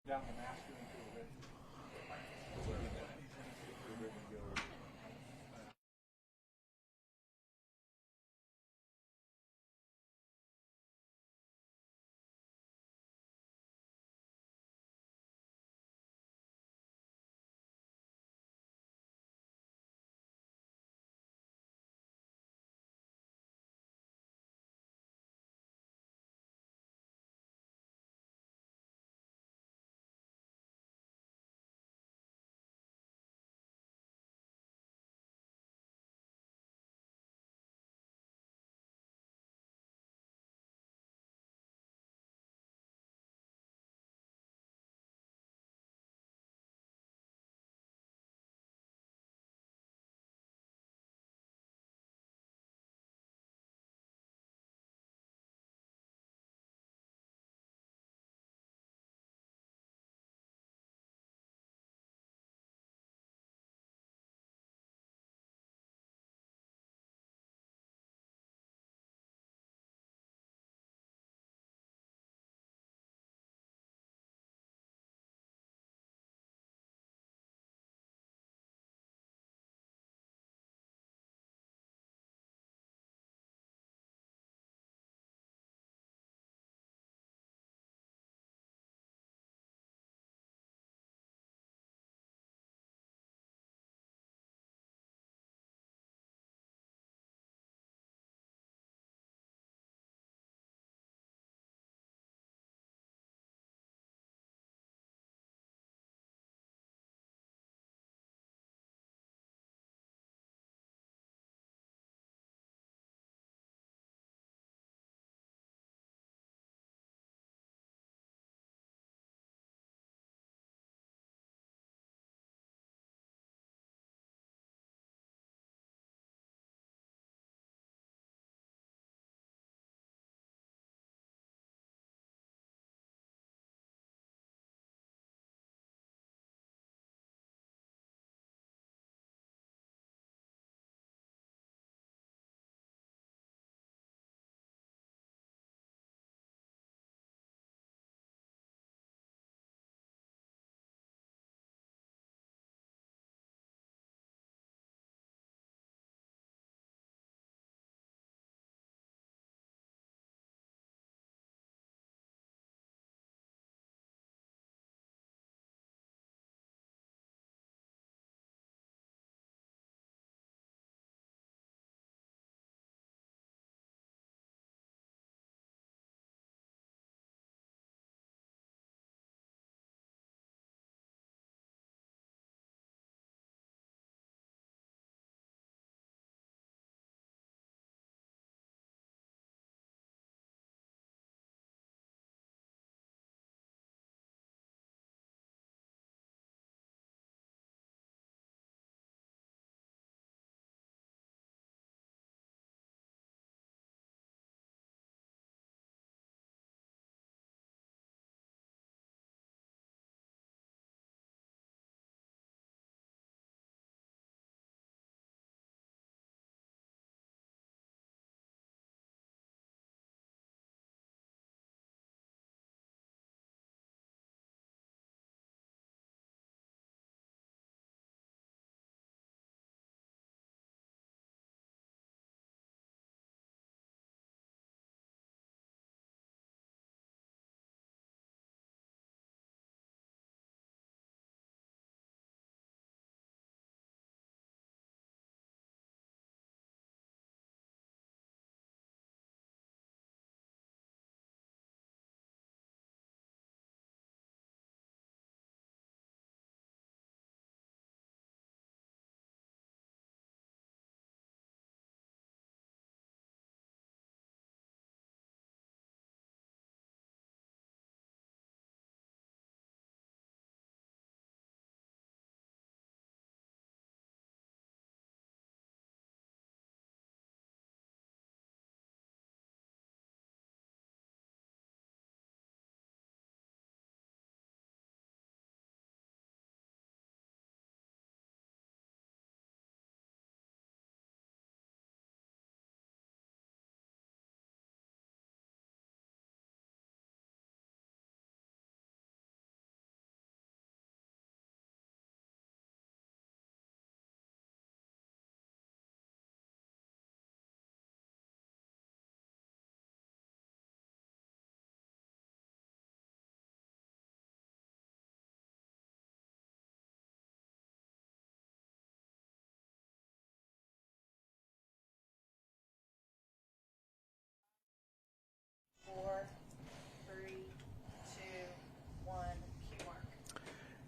down the master into a river.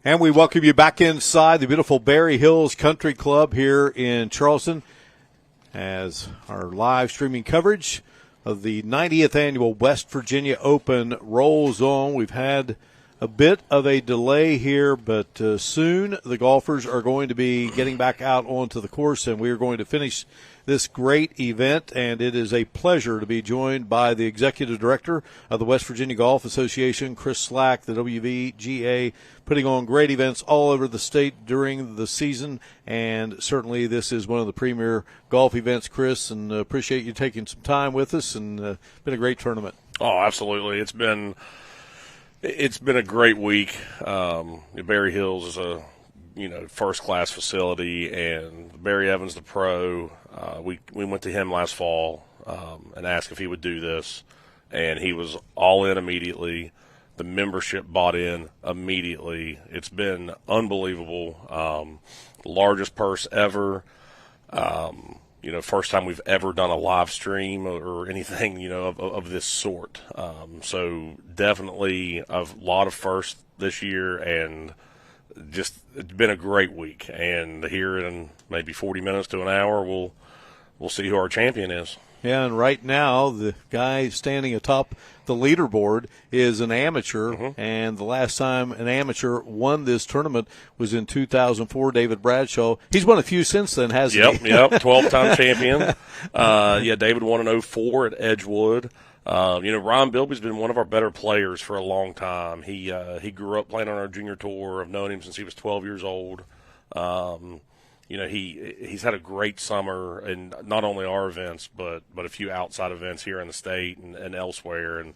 And we welcome you back inside the beautiful Berry Hills Country Club here in Charleston as our live streaming coverage of the 90th Annual West Virginia Open rolls on. We've had a bit of a delay here, but soon the golfers are going to be getting back out onto the course, and we are going to finish this great event, and it is a pleasure to be joined by the Executive Director of the West Virginia Golf Association, Chris Slack, the WVGA, putting on great events all over the state during the season, and certainly this is one of the premier golf events, Chris, and appreciate you taking some time with us, and been a great tournament. Oh, absolutely. It's been a great week. Berry Hills is a first-class facility, and Barry Evans, the pro, we went to him last fall and asked if he would do this, and he was all in immediately. The membership bought in immediately. It's been unbelievable. Largest purse ever. First time we've ever done a live stream or anything, of this sort. So definitely a lot of firsts this year, and just it's been a great week. And here in maybe 40 minutes to an hour, we'll see who our champion is. Yeah, and right now the guy standing atop the leaderboard is an amateur, and the last time an amateur won this tournament was in 2004, David Bradshaw. He's won a few since then, hasn't he? Yep, 12-time champion. David won in 2004 at Edgewood. Ron Bilby's been one of our better players for a long time. He grew up playing on our junior tour. I've known him since he was 12 years old. He's had a great summer, and not only our events, but a few outside events here in the state and elsewhere. And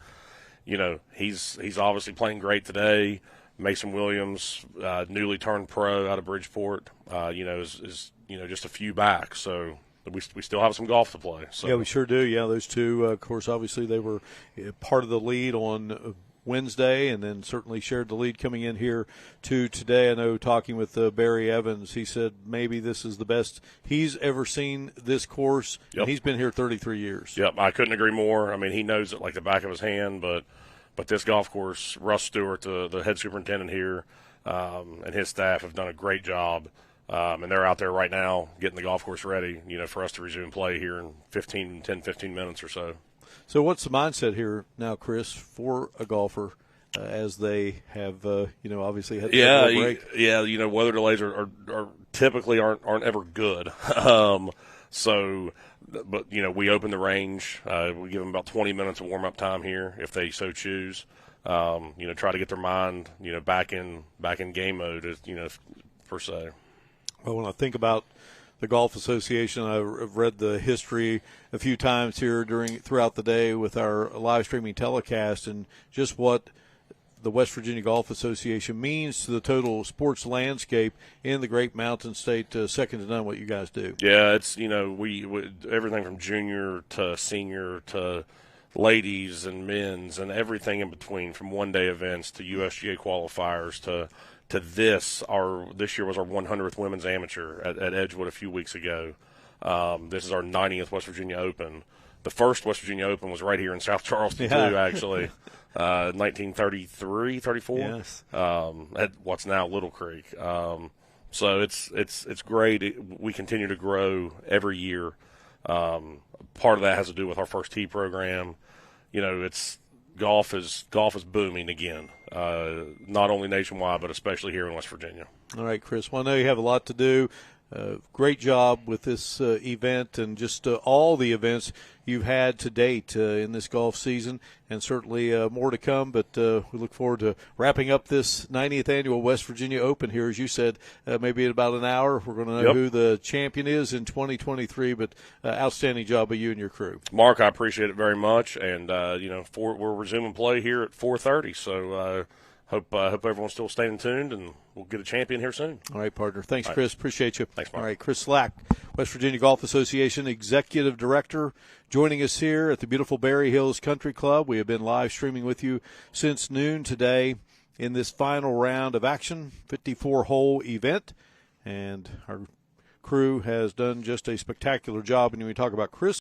he's obviously playing great today. Mason Williams, newly turned pro out of Bridgeport, is just a few back. So we still have some golf to play. So. Yeah, we sure do. Yeah, those two, of course, obviously they were part of the lead on Wednesday, and then certainly shared the lead coming in here to today. I know talking with Barry Evans, he said maybe this is the best he's ever seen this course. Yep. And he's been here 33 years. Yep, I couldn't agree more. I mean, he knows it like the back of his hand, but this golf course, Russ Stewart, the head superintendent here, and his staff have done a great job. And they're out there right now getting the golf course ready, for us to resume play here in 15 minutes or so. So what's the mindset here now, Chris, for a golfer as they have, obviously had a break? Yeah, weather delays are typically aren't ever good. But we open the range. We give them about 20 minutes of warm-up time here if they so choose. Try to get their mind, back in game mode, per se. Well, when I think about the Golf Association, I've read the history a few times here throughout the day with our live streaming telecast, and just what the West Virginia Golf Association means to the total sports landscape in the Great Mountain State, second to none what you guys do. Yeah, it's, we everything from junior to senior to ladies and men's and everything in between, from one-day events to USGA qualifiers to this year was our 100th women's amateur at Edgewood a few weeks ago. This is our 90th West Virginia Open. The first West Virginia Open was right here in South Charleston, too, actually, 1933, 34. Yes. At what's now Little Creek. So it's great. We continue to grow every year. Part of that has to do with our first tee program. Golf is booming again, not only nationwide, but especially here in West Virginia. All right, Chris. Well, I know you have a lot to do. Great job with this event and just all the events you've had to date in this golf season, and certainly more to come. But we look forward to wrapping up this 90th Annual West Virginia Open here, as you said, maybe in about an hour. We're going to know who the champion is in 2023, but outstanding job by you and your crew. Mark, I appreciate it very much, and we're resuming play here at 4:30, so hope everyone's still staying tuned, and we'll get a champion here soon. All right, partner. Thanks, Chris. Appreciate you. Thanks, Mark. All right, Chris Slack, West Virginia Golf Association Executive Director, joining us here at the beautiful Berry Hills Country Club. We have been live streaming with you since noon today in this final round of action, 54-hole event, and our crew has done just a spectacular job. And when we talk about Chris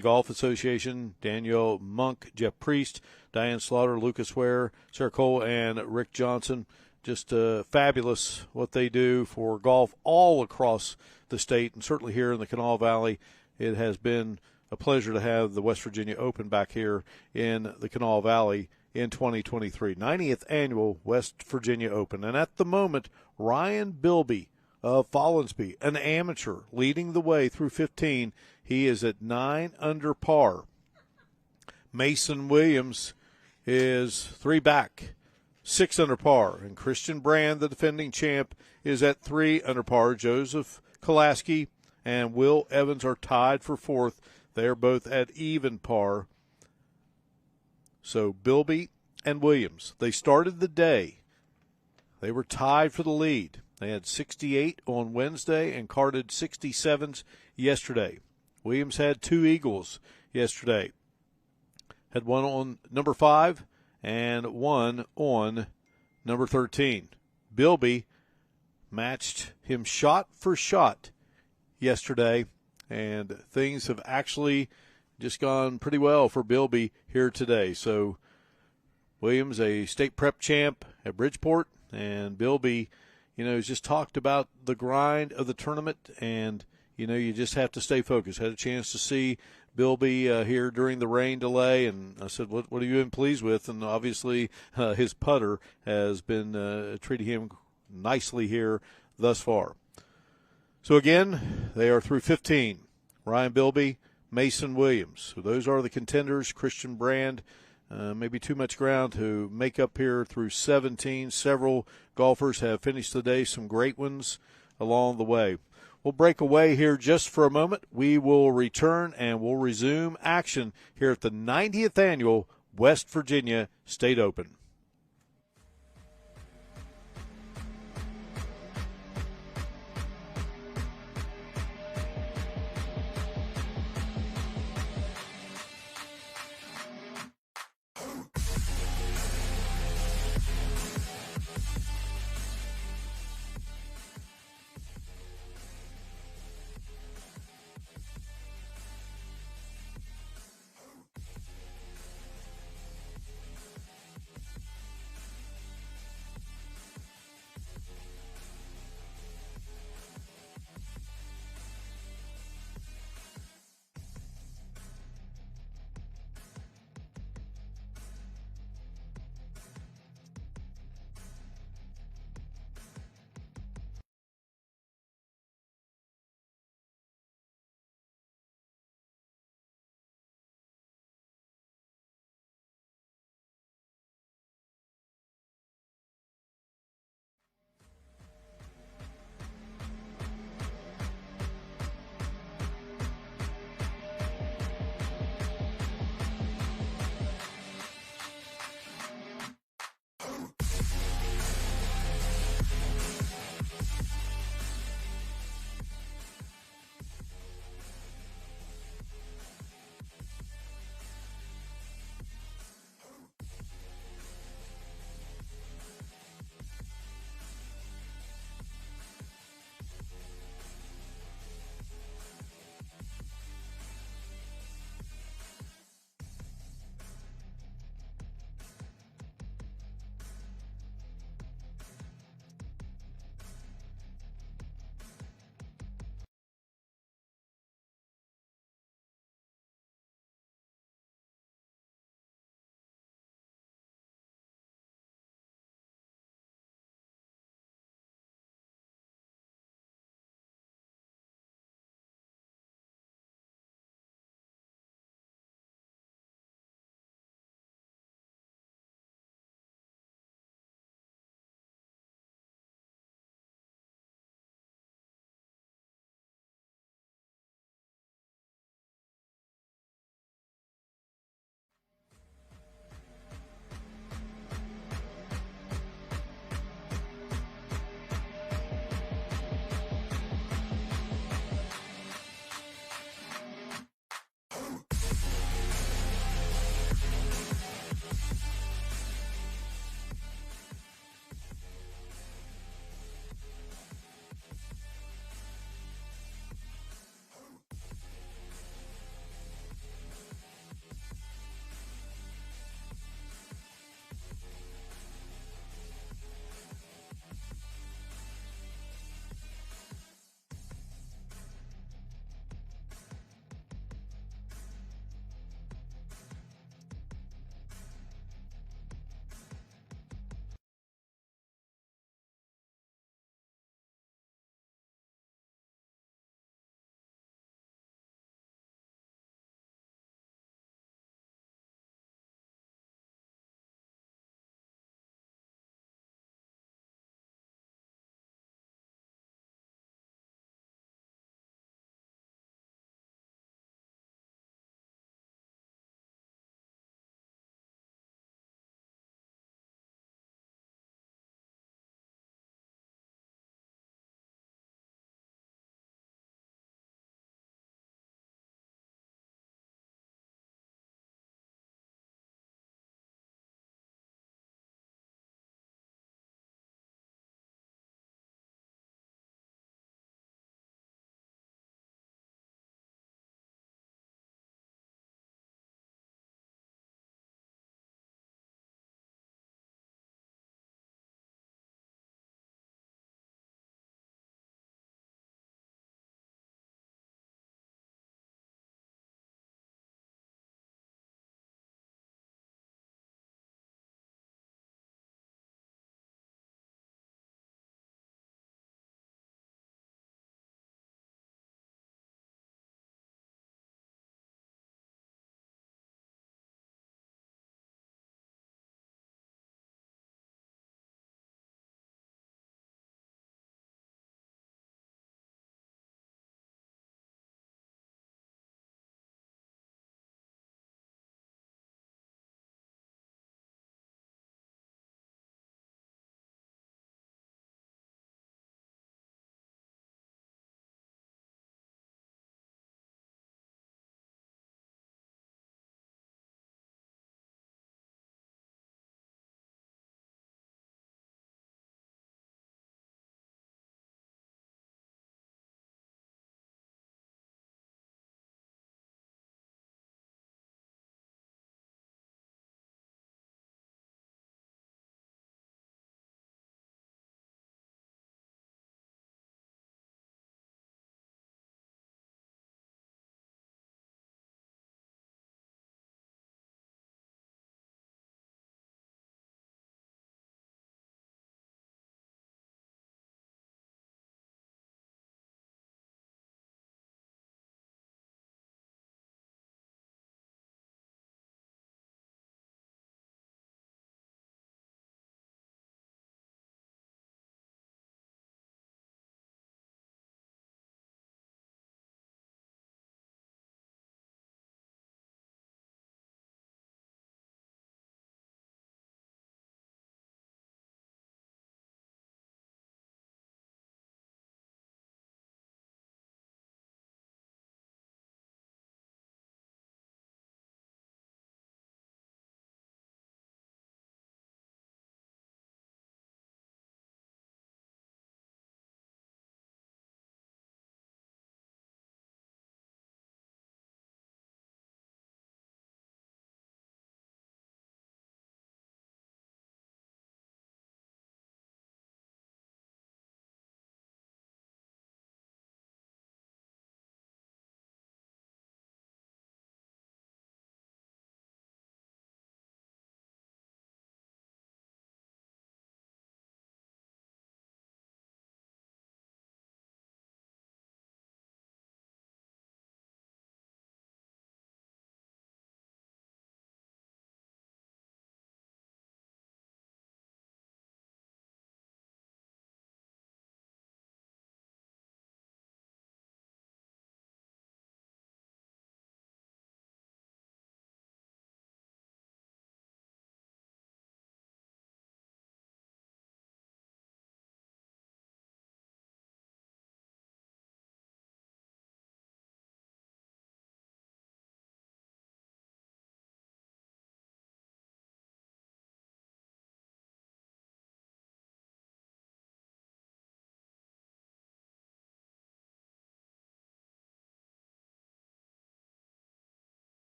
Golf Association, Danielle Monk, Jeff Priest, Diane Slaughter, Lucas Ware, Sarah Cole, and Rick Johnson. Just fabulous what they do for golf all across the state, and certainly here in the Kanawha Valley. It has been a pleasure to have the West Virginia Open back here in the Kanawha Valley in 2023. 90th Annual West Virginia Open. And at the moment, Ryan Bilby of Follansbee, an amateur, leading the way through 15. He is at 9 under par. Mason Williams is 3 back, 6 under par. And Christian Brand, the defending champ, is at 3 under par. Joseph Kolaski and Will Evans are tied for 4th. They're both at even par. So Bilby and Williams, they started the day. They were tied for the lead. They had 68 on Wednesday and carded 67s yesterday. Williams had 2 eagles yesterday. Had one on number 5 and one on number 13. Bilby matched him shot for shot yesterday, and things have actually just gone pretty well for Bilby here today. So Williams, a state prep champ at Bridgeport, and Bilby, he's just talked about the grind of the tournament, and, you just have to stay focused. Had a chance to see Bilby here during the rain delay, and I said, what have you been pleased with? And obviously his putter has been treating him nicely here thus far. So again, they are through 15. Ryan Bilby, Mason Williams. So those are the contenders. Christian Brand, maybe too much ground to make up here through 17. Several golfers have finished the day, some great ones along the way. We'll break away here just for a moment. We will return and we'll resume action here at the 90th Annual West Virginia State Open.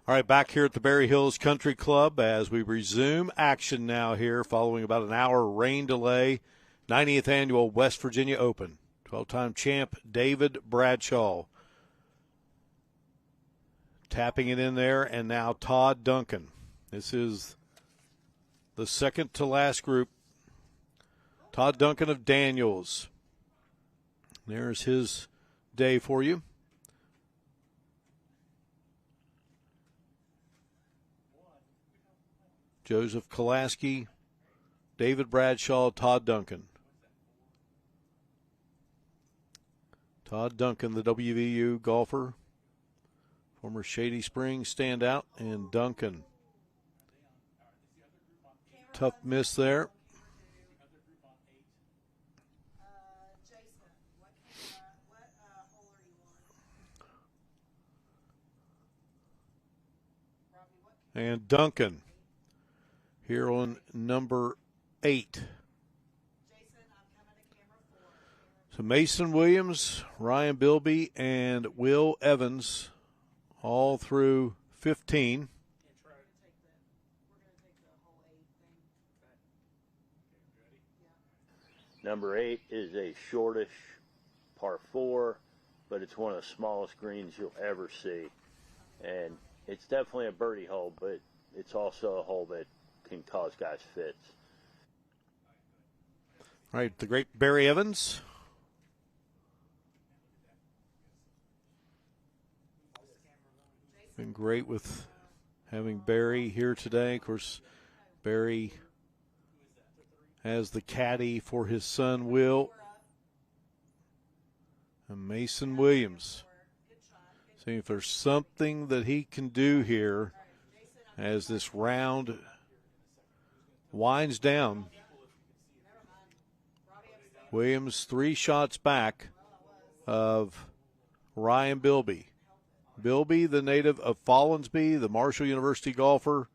All right, back here at the Berry Hills Country Club as we resume action now here following about an hour rain delay. 90th Annual West Virginia Open. 12-time champ David Bradshaw tapping it in there, and now Todd Duncan. This is the second to last group. Todd Duncan of Daniels. There's his day for you. Joseph Kolaski, David Bradshaw, Todd Duncan. Todd Duncan, the WVU golfer, former Shady Springs standout, and Duncan. Tough miss there. And Duncan here on number 8. So Mason Williams, Ryan Bilby, and Will Evans all through 15. Number 8 is a shortish par 4, but it's one of the smallest greens you'll ever see. And it's definitely a birdie hole, but it's also a hole that can cause guys fits. All right, the great Barry Evans. Been great with having Barry here today. Of course, Barry has the caddy for his son, Will. And Mason Williams. See if there's something that he can do here as this round winds down. Williams 3 shots back of Ryan Bilby. Bilby, the native of Follinsby, the Marshall University golfer,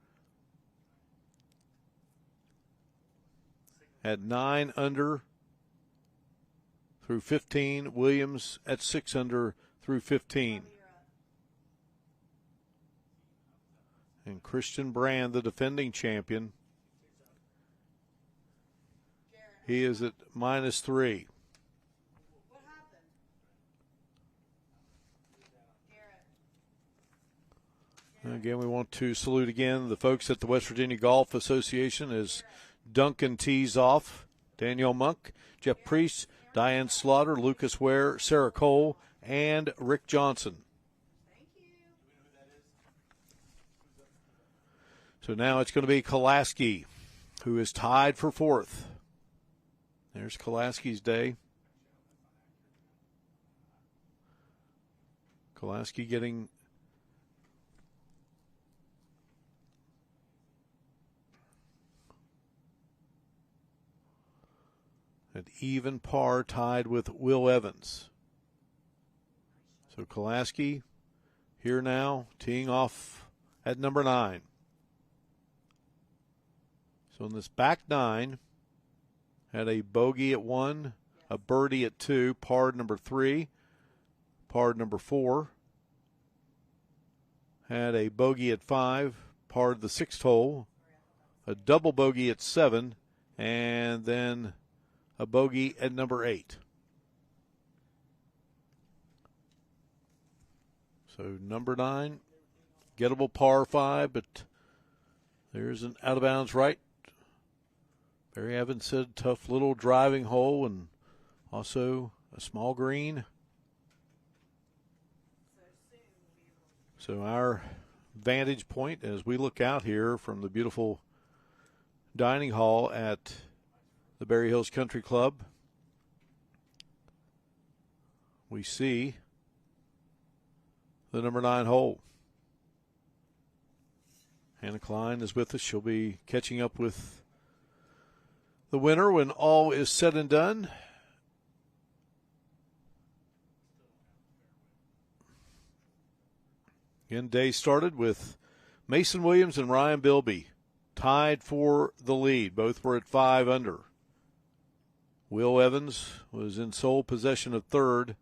at 9 under through 15. Williams at 6 under through 15. And Christian Brand, the defending champion, he is at -3. Again, we want to salute again the folks at the West Virginia Golf Association as Duncan tees off. Danielle Monk, Jeff Priest, Diane Slaughter, Lucas Ware, Sarah Cole, and Rick Johnson. So now it's going to be Kolaski, who is tied for 4th. There's Kolaski's day. Kolaski getting an even par, tied with Will Evans. So Kolaski here now, teeing off at number 9. So in this back 9, had a bogey at 1, a birdie at 2, par number 3, par number 4. Had a bogey at 5, par the 6th hole, a double bogey at 7, and then a bogey at number 8. So number 9, gettable par 5, but there's an out of bounds right. Barry Evans said tough little driving hole and also a small green. So our vantage point as we look out here from the beautiful dining hall at the Berry Hills Country Club, we see the number 9 hole. Hannah Klein is with us. She'll be catching up with the winner when all is said and done. Again, day started with Mason Williams and Ryan Bilby tied for the lead. Both were at 5 under. Will Evans was in sole possession of 3rd.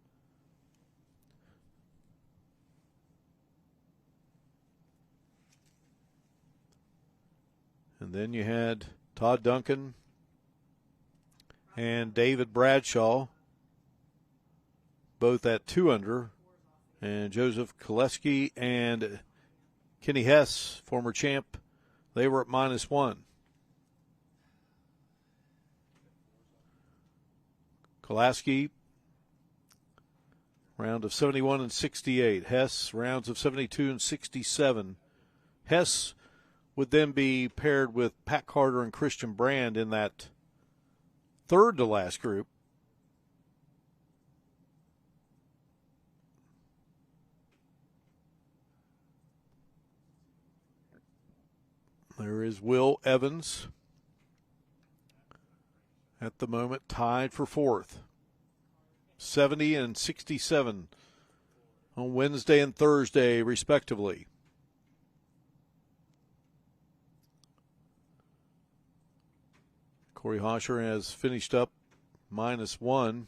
And then you had Todd Duncan and David Bradshaw, both at 2 under. And Joseph Koleski and Kenny Hess, former champ, they were at -1. Koleski, round of 71 and 68. Hess, rounds of 72 and 67. Hess would then be paired with Pat Carter and Christian Brand in that third to last group. There is Will Evans at the moment tied for fourth. 70 and 67 on Wednesday and Thursday, respectively. Corey Hosher has finished up -1.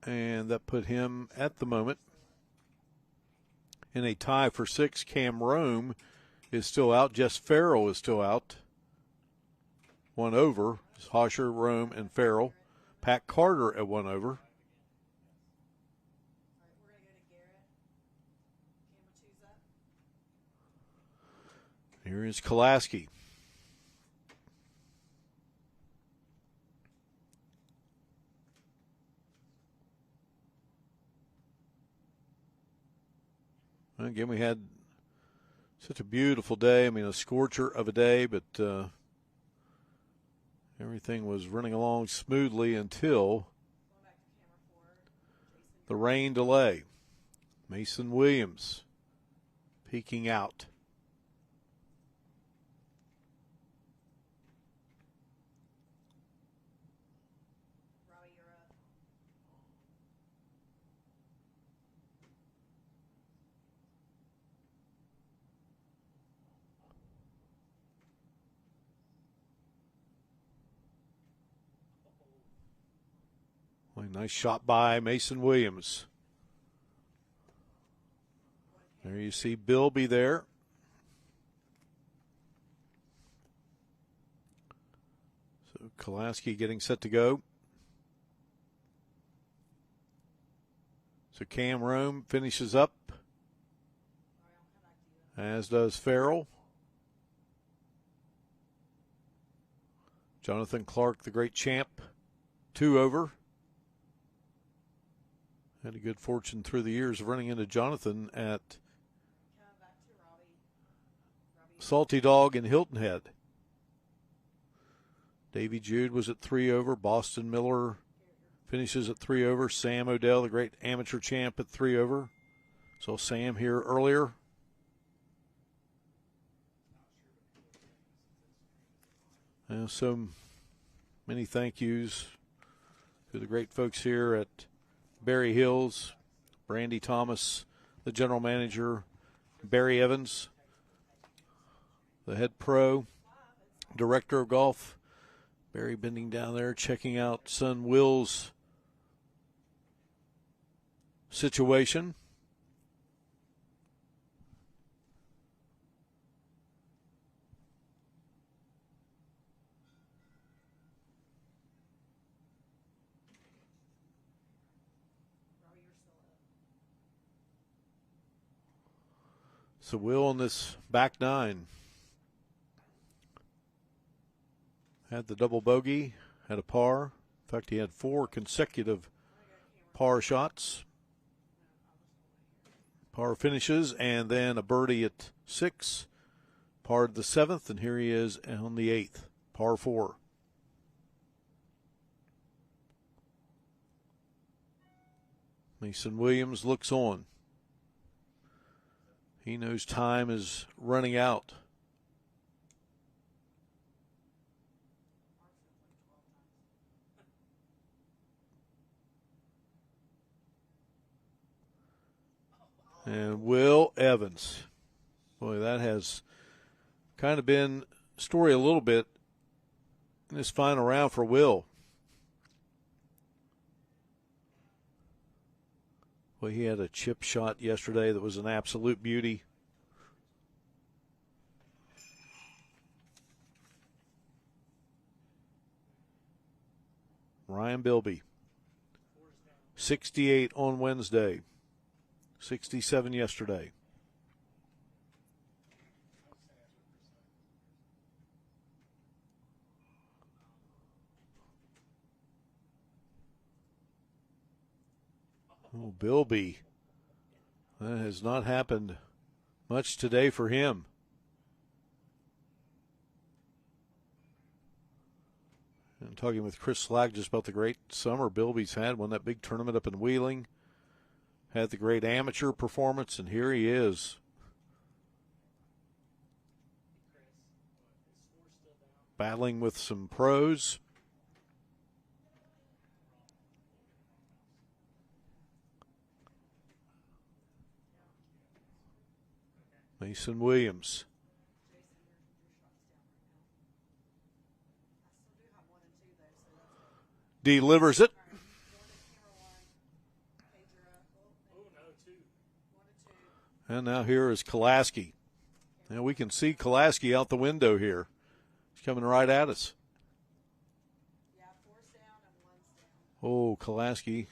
And that put him at the moment in a tie for 6. Cam Rome is still out. Jess Farrell is still out. 1 over. It's Hosher, Rome, and Farrell. Pat Carter at 1 over. Here is Koleski. Again, we had such a beautiful day. I mean, a scorcher of a day, but everything was running along smoothly until the rain delay. Mason Williams peeking out. Nice shot by Mason Williams. There you see Bilby there. So Koleski getting set to go. So Cam Rome finishes up, as does Farrell. Jonathan Clark, the great champ, 2 over. Had a good fortune through the years of running into Jonathan at Salty Dog in Hilton Head. Davy Jude was at 3 over. Boston Miller finishes at 3 over. Sam Odell, the great amateur champ, at 3 over. Saw Sam here earlier. So many thank yous to the great folks here at Berry Hills. Brandy Thomas, the general manager. Barry Evans, the head pro, director of golf. Barry bending down there, checking out son Will's situation. So Will on this back 9 had the double bogey, had a par. In fact, he had 4 consecutive par shots, par finishes, and then a birdie at 6, parred the 7th, and here he is on the 8th, par 4. Mason Williams looks on. He knows time is running out. And Will Evans. Boy, that has kind of been story a little bit in this final round for Will. Well, he had a chip shot yesterday that was an absolute beauty. Ryan Bilby. 68 on Wednesday. 67 yesterday. Oh, Bilby. That has not happened much today for him. And talking with Chris Slack just about the great summer Bilby's had. Won that big tournament up in Wheeling. Had the great amateur performance, and here he is. Battling with some pros. Mason Williams. Delivers it. And now here is Kolaski. Now we can see Kolaski out the window here. He's coming right at us. Oh, Kolaski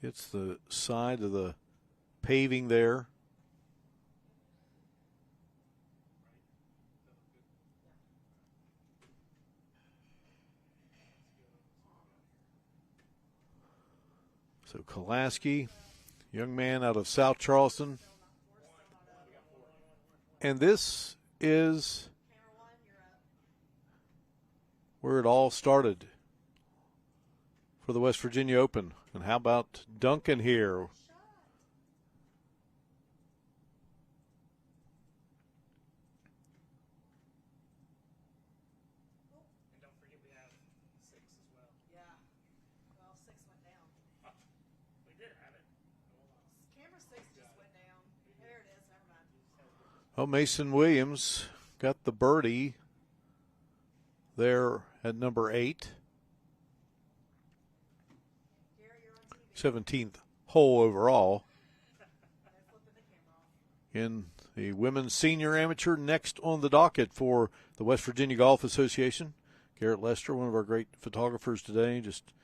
hits the side of the paving there. So Kolaski, young man out of South Charleston. And this is where it all started for the West Virginia Open. And how about Duncan here? Oh, Mason Williams got the birdie there at number 8. 17th hole overall. In the women's senior amateur, next on the docket for the West Virginia Golf Association. Garrett Lester, one of our great photographers today. Just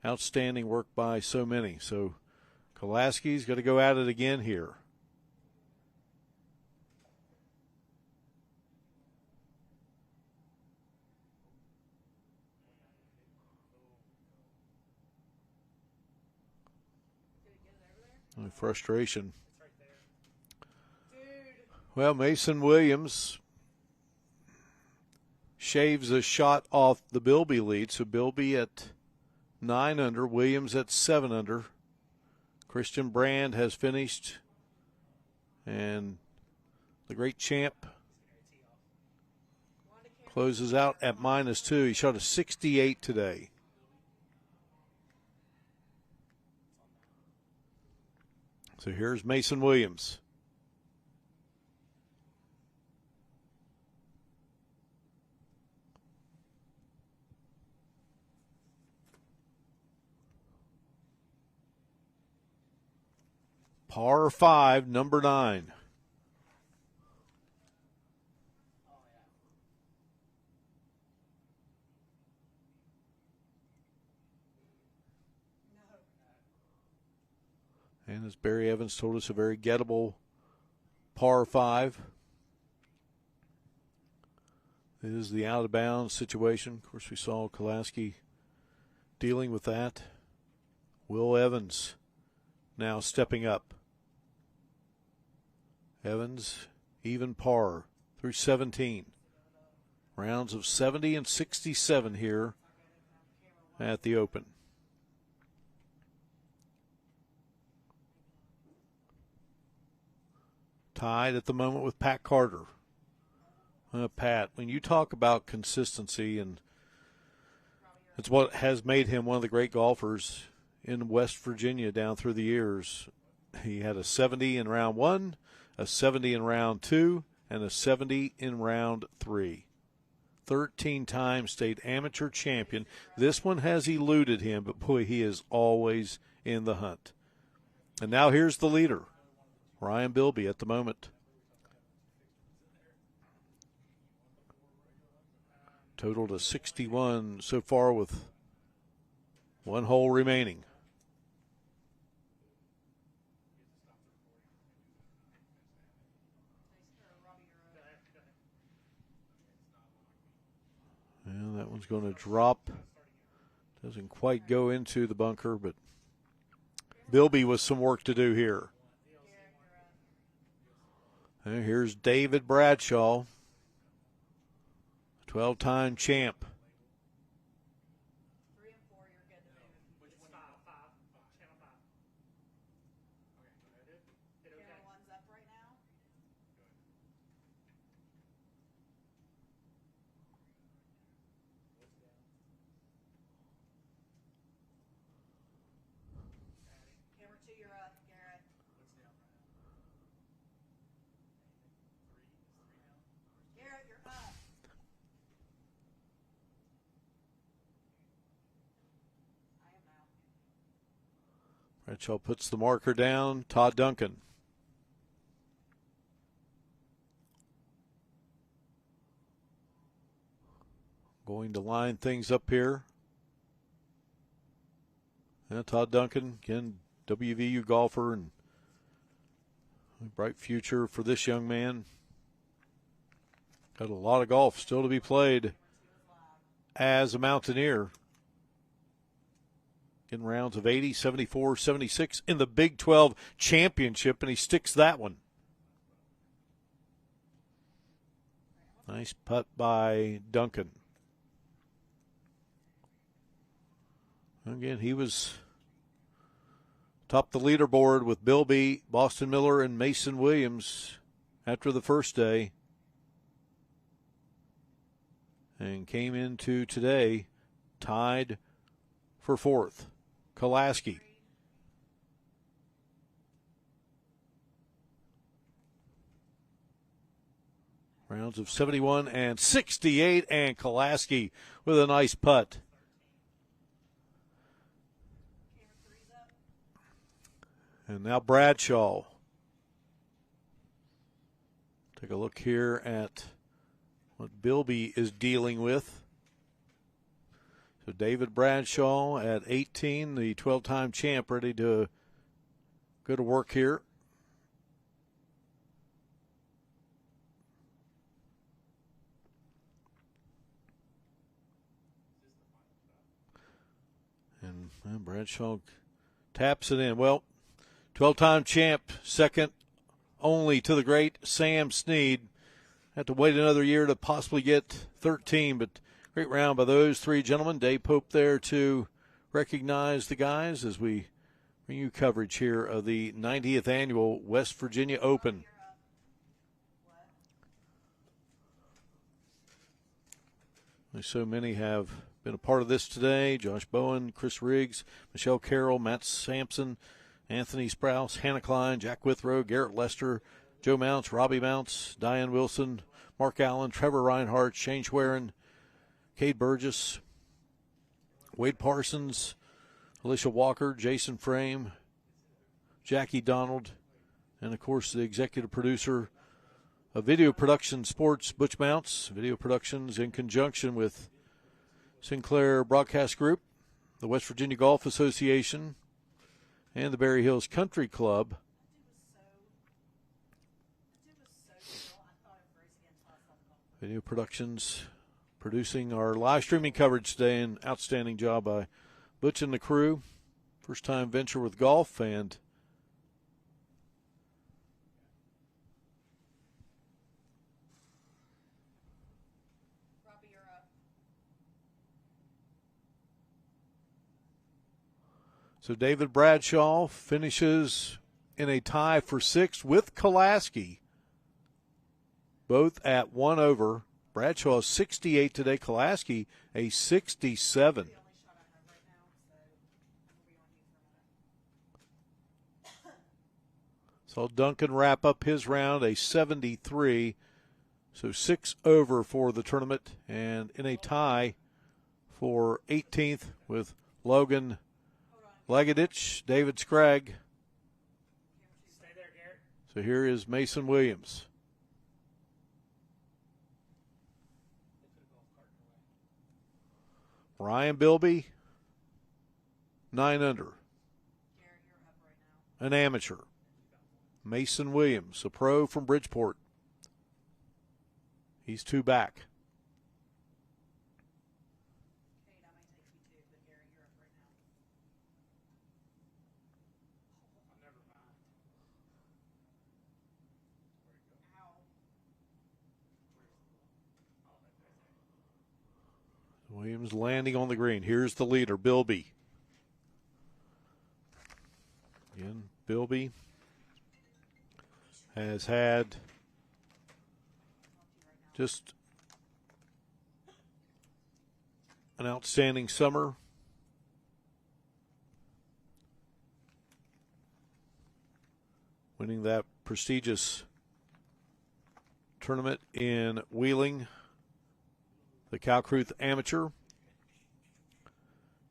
outstanding work by so many. So Kolaski's got to go at it again here. Frustration. Well, Mason Williams shaves a shot off the Bilby lead. So Bilby at 9 under, Williams at 7 under. Christian Brand has finished. And the great champ closes out at -2. He shot a 68 today. So here's Mason Williams. Par 5, number 9. And as Barry Evans told us, a very gettable par 5. It is the out of bounds situation. Of course, we saw Kolaski dealing with that. Will Evans now stepping up. Evans, even par through 17. Rounds of 70 and 67 here at the Open. Tied at the moment with Pat Carter. Pat, when you talk about consistency, and it's what has made him one of the great golfers in West Virginia down through the years. He had a 70 in round 1, a 70 in round 2, and a 70 in round 3. 13-time state amateur champion. This one has eluded him, but boy, he is always in the hunt. And now here's the leader, Ryan Bilby at the moment. Total to 61 so far with One hole remaining. And that one's going to drop. Doesn't quite go into the bunker, but Bilby with some work to do here. And here's David Bradshaw, 12-time champ. Bradshaw puts the marker down. Todd Duncan. Going to line things up here. And Todd Duncan, again, WVU golfer and a bright future for this young man. Got a lot of golf still to be played as a Mountaineer. In rounds of 80, 74, 76 in the Big 12 championship, and he sticks that one. Nice putt by Duncan. Again, he was top the leaderboard with Bilby, Boston Miller, and Mason Williams after the first day. And came into today tied for fourth. Kolaski. Rounds of 71 and 68, and Kolaski with a nice putt. And now Bradshaw. Take a look here at what Bilby is dealing with. So David Bradshaw at 18, the 12-time champ, ready to go to work here. And Bradshaw taps it in. Well, 12-time champ, second only to the great Sam Snead. Have to wait another year to possibly get 13, but great round by those three gentlemen. Dave Pope there to recognize the guys as we bring you coverage here of the 90th Annual West Virginia Open. So many have been a part of this today. Josh Bowen, Chris Riggs, Michelle Carroll, Matt Sampson, Anthony Sprouse, Hannah Klein, Jack Withrow, Garrett Lester, Joe Mounts, Robbie Mounts, Diane Wilson, Mark Allen, Trevor Reinhardt, Shane Schwerin, Cade Burgess, Wade Parsons, Alicia Walker, Jason Frame, Jackie Donald, and, of course, the executive producer of Video Production Sports, Butch Mounts. Video Productions in conjunction with Sinclair Broadcast Group, the West Virginia Golf Association, and the Berry Hills Country Club. Video Productions producing our live streaming coverage today. An outstanding job by Butch and the crew. First time venture with golf, and so David Bradshaw finishes in a tie for sixth with Kolaski, both at 1 over. Bradshaw 68 today, Kolaski a 67. Saw Duncan wrap up his round, a 73. So 6 over for the tournament, and in a tie for 18th with Logan Lagadich, David Scragg. So here is Mason Williams. Ryan Bilby 9 under. An amateur. Mason Williams, a pro from Bridgeport. He's 2 back. Williams landing on the green. Here's the leader, Bilby. Again, Bilby has had just an outstanding summer. Winning that prestigious tournament in Wheeling, the Calcruth Amateur.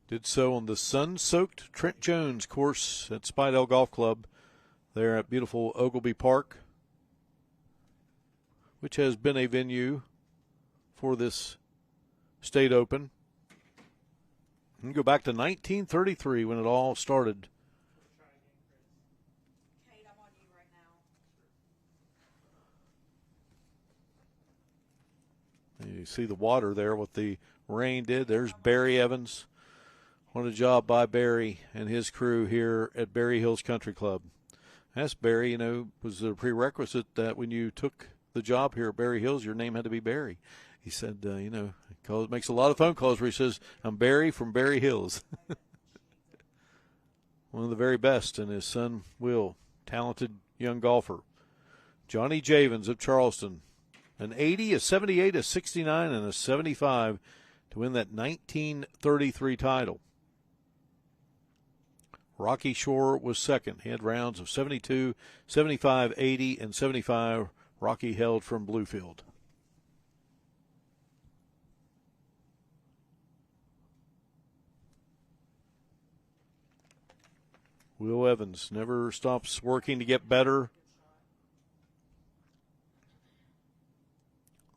Did so on the sun-soaked Trent Jones course at Spidell Golf Club there at beautiful Oglebay Park, which has been a venue for this state open. You can go back to 1933 when it all started. Kate, I'm on you right now. You see the water there, what the rain did. There's Barry Evans. What a job by Barry and his crew here at Berry Hills Country Club. That's Barry, was a prerequisite that when you took the job here at Berry Hills, your name had to be Barry. He said, makes a lot of phone calls where he says, I'm Barry from Berry Hills. One of the very best, and his son, Will, talented young golfer. Johnny Javins of Charleston, an 80, a 78, a 69, and a 75 to win that 1933 title. Rocky Shore was second. He had rounds of 72, 75, 80, and 75. Rocky held from Bluefield. Will Evans never stops working to get better.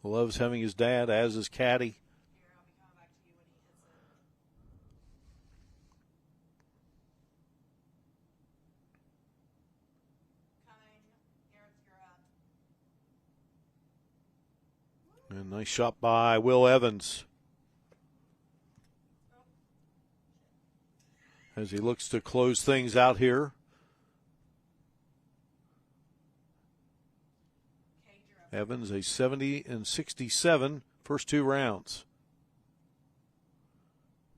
Loves having his dad as his caddy. And nice shot by Will Evans as he looks to close things out here. Evans, a 70 and 67, first 2 rounds.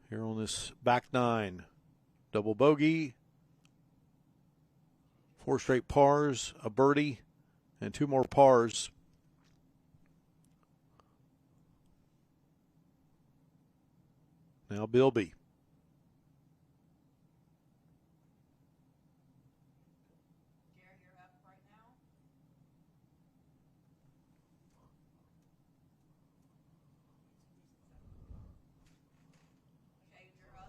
Here on this back 9. Double bogey, 4 straight pars, a birdie, and 2 more pars. Now Bilby. Gary, you're up right now. Okay, you're up.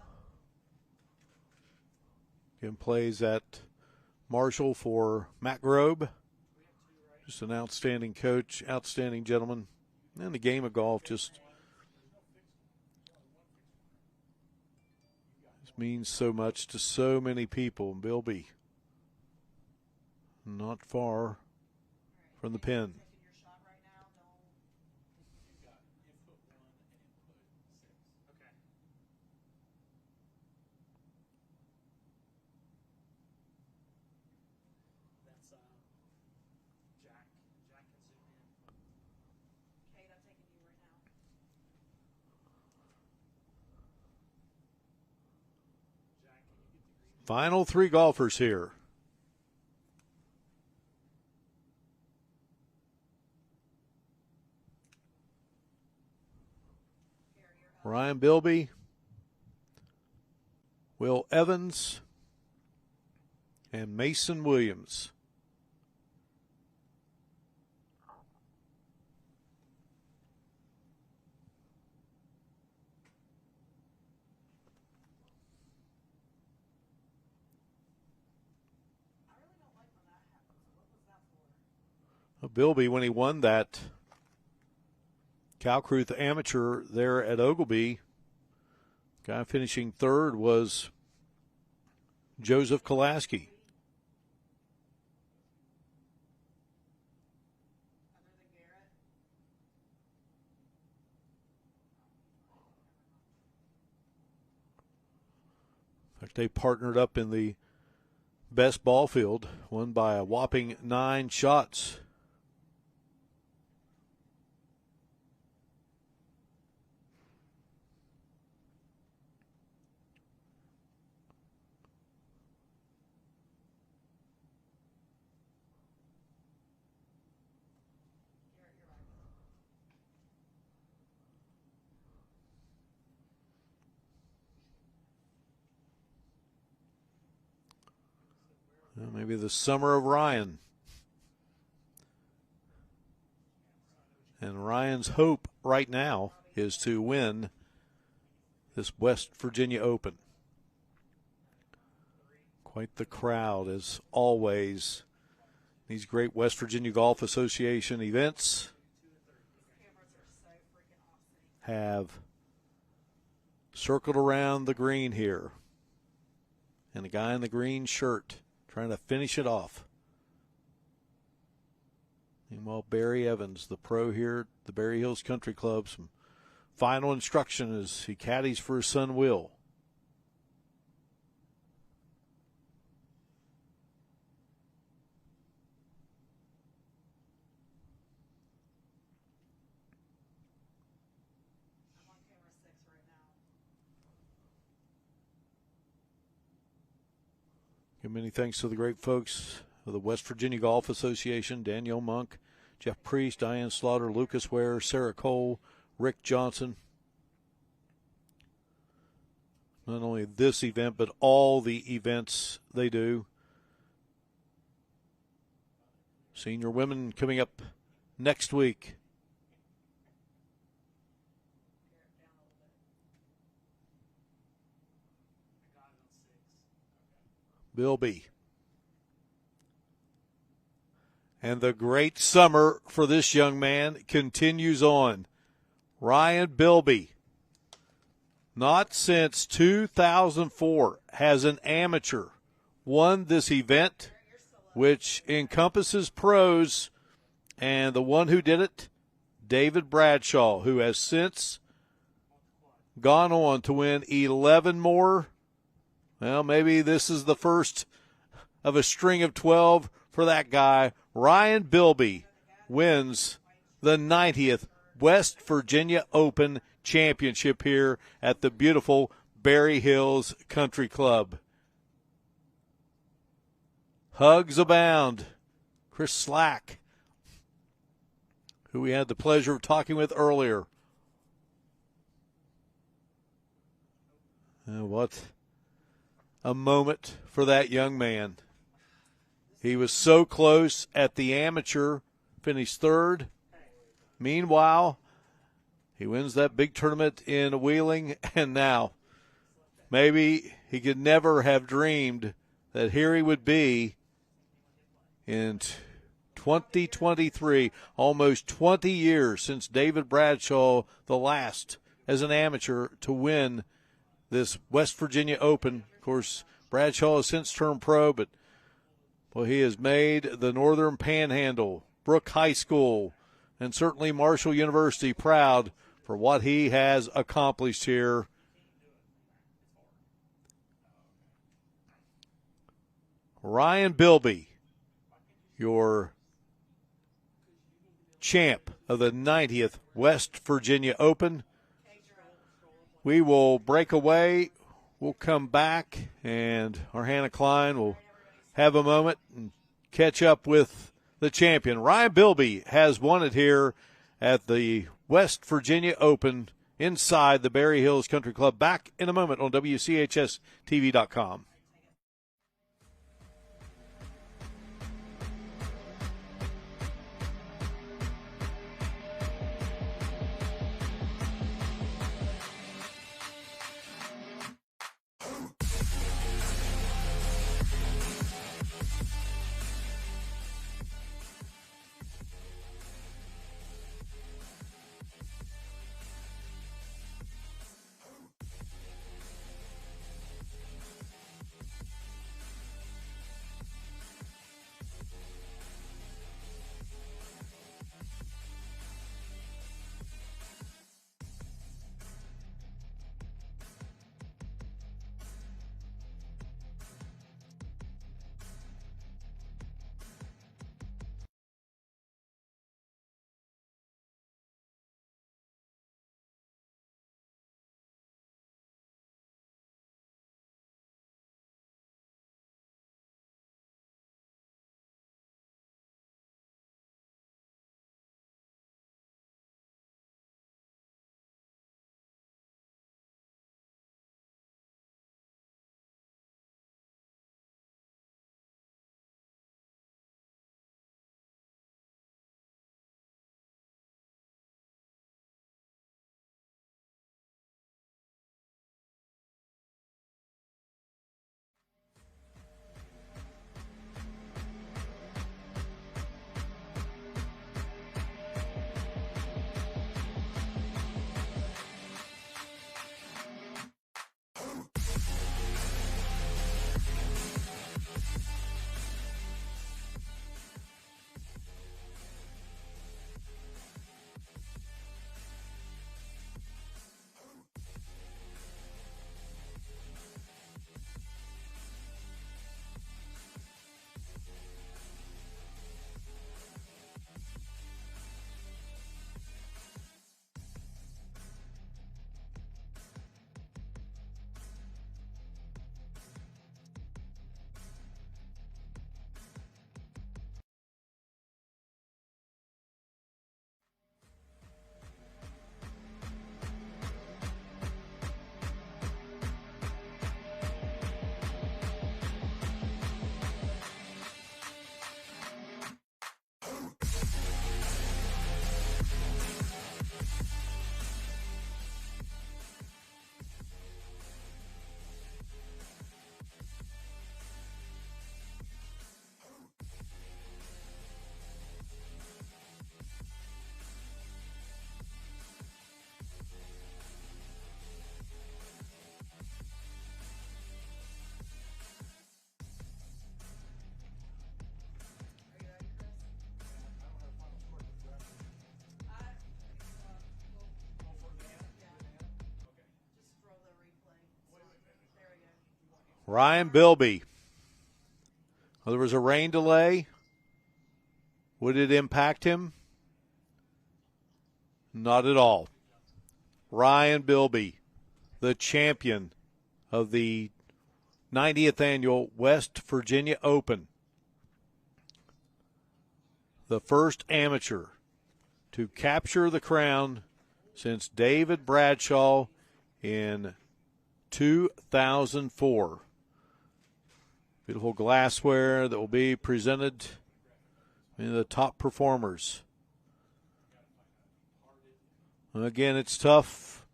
Again, plays at Marshall for Matt Grobe. Just an outstanding coach, outstanding gentleman. And the game of golf just means so much to so many people. Bilby, not far from the pin. Final 3 golfers here. Ryan Bilby, Will Evans, and Mason Williams. Bilby, when he won that Calcruth Amateur there at Oglebay, guy finishing 3rd was Joseph Kolaski. Other than Garrett. In fact, they partnered up in the best ball field, won by a whopping 9 shots. Garrett, you're right. Well, maybe the summer of Ryan. And Ryan's hope right now is to win this West Virginia Open. Quite the crowd, as always. These great West Virginia Golf Association events Cameras are so freaking awesome. have circled around the green here. And the guy in the green shirt trying to finish it off. Meanwhile, Barry Evans, the pro here at the Berry Hills Country Club, some final instruction as he caddies for his son Will. I'm on camera 6 right now. Give many thanks to the great folks of the West Virginia Golf Association, Danielle Monk, Jeff Priest, Diane Slaughter, Lucas Ware, Sarah Cole, Rick Johnson. Not only this event, but all the events they do. Senior women coming up next week. Garrett down a little bit. Bilby. And the great summer for this young man continues on. Ryan Bilby, not since 2004 has an amateur won this event, which encompasses pros, and the one who did it, David Bradshaw, who has since gone on to win 11 more. Well, maybe this is the first of a string of 12 for that guy. Ryan Bilby wins the 90th West Virginia Open Championship here at the beautiful Berry Hills Country Club. Hugs abound. Chris Slack, who we had the pleasure of talking with earlier. What a moment for that young man. He was so close at the amateur, finished third. Meanwhile, he wins that big tournament in Wheeling, and now maybe he could never have dreamed that here he would be in 2023, almost 20 years since David Bradshaw, the last as an amateur to win this West Virginia Open. Of course, Bradshaw has since turned pro, but well, he has made the Northern Panhandle, Brooke High School, and certainly Marshall University proud for what he has accomplished here. Ryan Bilby, your champ of the 90th West Virginia Open. We will break away. We'll come back, and our Hannah Klein will have a moment and catch up with the champion. Ryan Bilby has won it here at the West Virginia Open inside the Berry Hills Country Club. Back in a moment on WCHS-TV.com. Ryan Bilby. Well, there was a rain delay. Would it impact him? Not at all. Ryan Bilby, the champion of the 90th Annual West Virginia Open. The first amateur to capture the crown since David Bradshaw in 2004. Beautiful glassware that will be presented in the top performers. Again, it's tough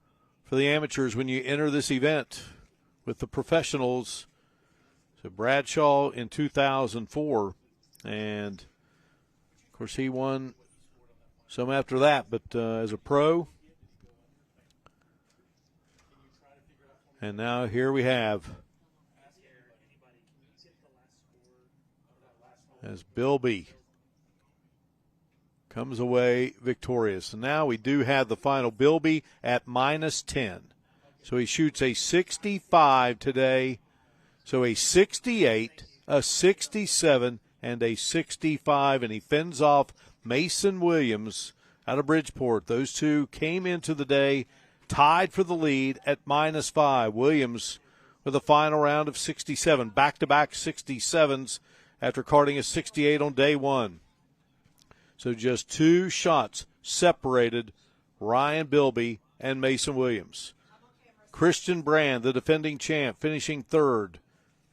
for the amateurs when you enter this event with the professionals. So Bradshaw in 2004, and of course he won some after that, but as a pro. And now here we have, as Bilby comes away victorious. And now we do have the final. Bilby at -10. So he shoots a 65 today. So a 68, a 67, and a 65. And he fends off Mason Williams out of Bridgeport. Those two came into the day tied for the lead at -5. Williams with a final round of 67. Back-to-back 67s after carding a 68 on day one. So just two shots separated Ryan Bilby and Mason Williams. Christian Brand, the defending champ, finishing third,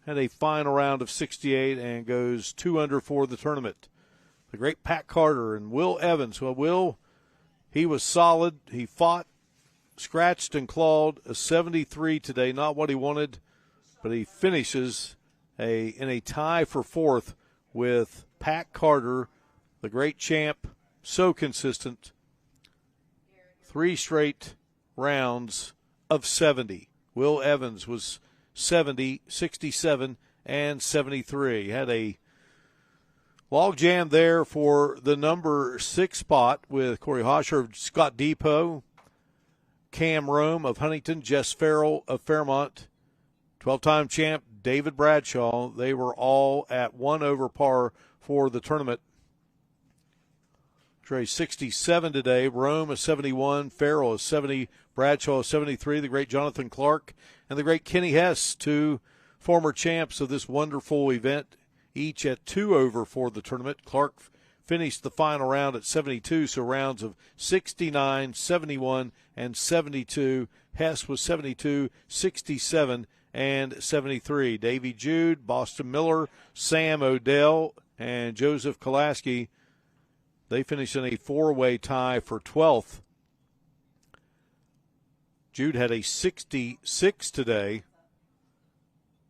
had a final round of 68 and goes 2 under for the tournament. The great Pat Carter and Will Evans. Well, Will, he was solid. He fought, scratched and clawed. A 73 today, not what he wanted, but he finishes in a tie for fourth with Pat Carter, the great champ, so consistent. 3 straight rounds of 70. Will Evans was 70, 67, and 73. Had a log jam there for the number 6 spot with Corey Hosher, Scott Depot, Cam Rome of Huntington, Jess Farrell of Fairmont, 12-time champ David Bradshaw. They were all at 1 over par for the tournament. Trey 67 today, Rome is 71, Farrell is 70, Bradshaw is 73, the great Jonathan Clark and the great Kenny Hess, 2 former champs of this wonderful event, each at 2 over for the tournament. Clark finished the final round at 72, so rounds of 69, 71, and 72. Hess was 72, 67, and 73. Davy Jude, Boston Miller, Sam Odell, and Joseph Kolaski, they finished in a 4-way tie for 12th. Jude had a 66 today,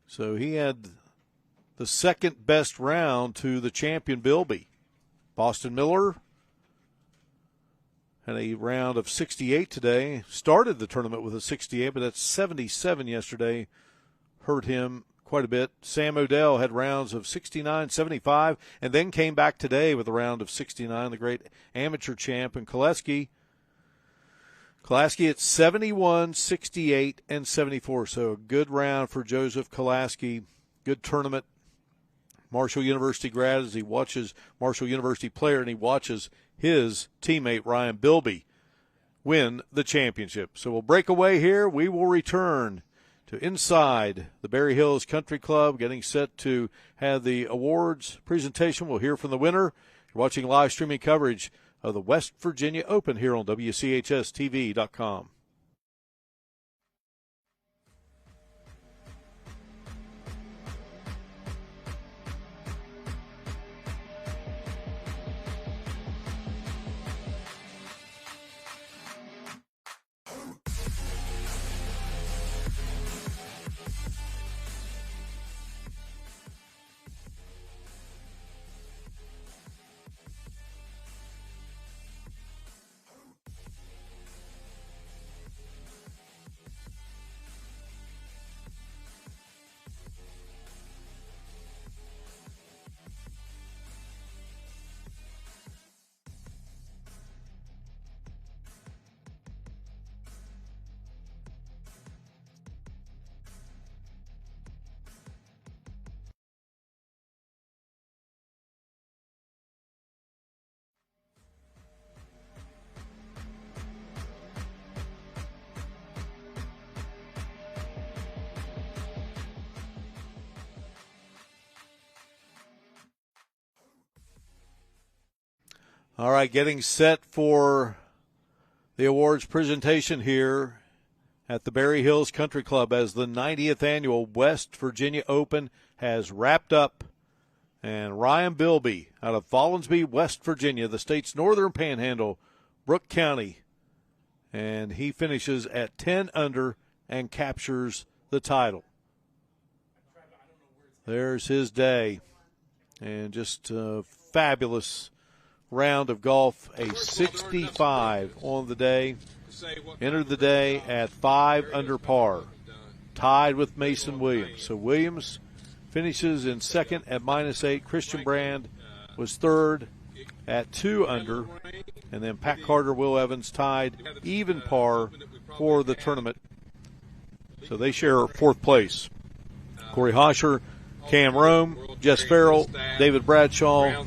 so he had the second best round to the champion Bilby. Boston Miller had a round of 68 today, started the tournament with a 68, but that 77 yesterday hurt him quite a bit. Sam Odell had rounds of 69, 75, and then came back today with a round of 69, the great amateur champ. And Kolaski at 71, 68, and 74. So a good round for Joseph Kolaski. Good tournament. Marshall University grad as he watches Marshall University player, and he watches his teammate Ryan Bilby win the championship. So we'll break away here. We will return to inside the Berry Hills Country Club, getting set to have the awards presentation. We'll hear from the winner. You're watching live streaming coverage of the West Virginia Open here on WCHS-TV.com. All right, getting set for the awards presentation here at the Berry Hills Country Club as the 90th annual West Virginia Open has wrapped up. And Ryan Bilby out of Follinsby, West Virginia, the state's northern panhandle, Brooke County. And he finishes at 10 under and captures the title. There's his day. And just a fabulous round of golf, a 65 on the day. Entered the day at 5 under par, tied with Mason Williams. So Williams finishes in second at -8. Christian Brand was third at 2 under. And then Pat Carter, Will Evans tied even par for the tournament. So they share fourth place. Corey Hosher, Cam Rome, Jess Farrell, David Bradshaw